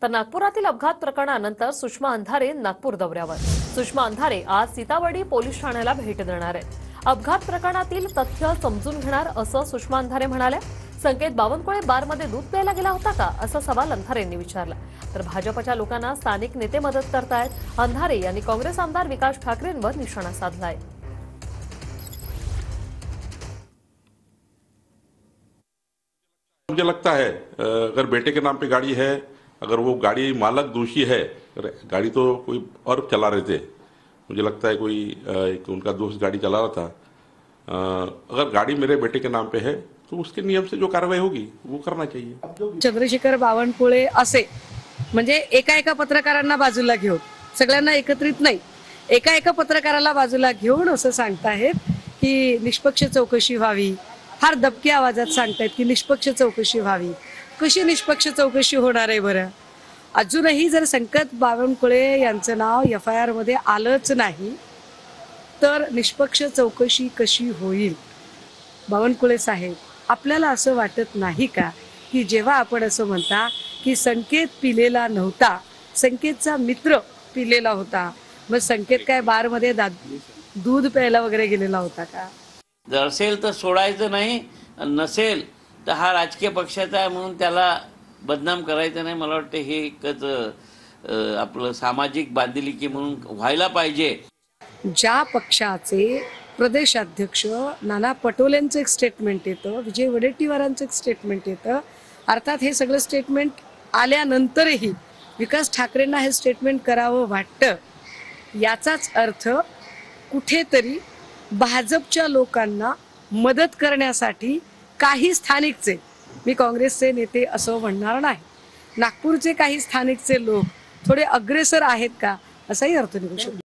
तर नागपुरातील अपघात प्रकरणानंतर सुषमा अंधारे नागपूर दौऱ्यावर। सुषमा अंधारे आज सीताबर्डी पोलीस ठाण्याला भेट देणार आहेत। अपघात प्रकरणातील तथ्य समजून घेणार असं सुषमा अंधारे म्हणाले। संकेत बावनकुळे बारमध्ये दूध प्यायला गेला होता का असा सवाल अंधारेंनी विचारला। तर भाजपच्या लोकांना स्थानिक नेते मदत करतायत। अंधारे यांनी काँग्रेस आमदार विकास ठाकरेंवर निशाणा साधलाय। मुझे लगता है अगर बेटे के नाम पे गाड़ी है, अगर वो गाड़ी मालक दोषी है, गाड़ी तो कोई और चला रहे थे, मुझे लगता है कोई एक उनका दोस्त गाड़ी चला रहा था। अगर गाड़ी मेरे बेटे के नाम पे है तो उसके नियम से जो कार्रवाई होगी वो करना चाहिए। चंद्रशेखर बावनकुळे असे म्हणजे एका पत्रकारांना बाजूला घेऊन, सगळ्यांना एकत्रित नाही, एका पत्रकाराला बाजूला घेऊन असं सांगतायत की निष्पक्ष चौकशी व्हावी। फार दबक्या आवाजात सांगतायत की निष्पक्ष चौकशी व्हावी। कशी निष्पक्ष चौकशी होणार आहे बरं? अजूनही जर संकेत बावनकुळे यांचं नाव FIR मध्ये आलंच नाही तर निष्पक्ष चौकशी कशी होईल? बावनकुळे साहेब, आपल्याला असं वाटत नाही का की जेव्हा आपण असं म्हणता की संकेत पिलेला नव्हता, संकेतचा मित्र पिलेला होता, मग संकेत काय बारमध्ये दूध प्यायला वगैरे गेलेला होता का? जर असेल तर सोडायचं नाही, नसेल तर हा राजकीय पक्षाचा आहे म्हणून त्याला बदनाम करायचं नाही। मला वाटतं हे एकच आपलं सामाजिक बांधिलकी म्हणून व्हायला पाहिजे। ज्या पक्षाचे प्रदेशाध्यक्ष नाना पटोलेंचं एक स्टेटमेंट येतं, विजय वडेट्टीवारांचं एक स्टेटमेंट येतं, अर्थात हे सगळं स्टेटमेंट आल्यानंतरही विकास ठाकरेंना हे स्टेटमेंट करावं वाटतं, याचाच अर्थ कुठेतरी भाजपच्या लोकांना मदत करण्यासाठी काही स्थानिकचे, मी काँग्रेसचे नेते असं म्हणणार नाही, नागपूरचे काही स्थानिकचे लोक थोडे अग्रेसर आहेत का असाही अर्थ निघू शकतो।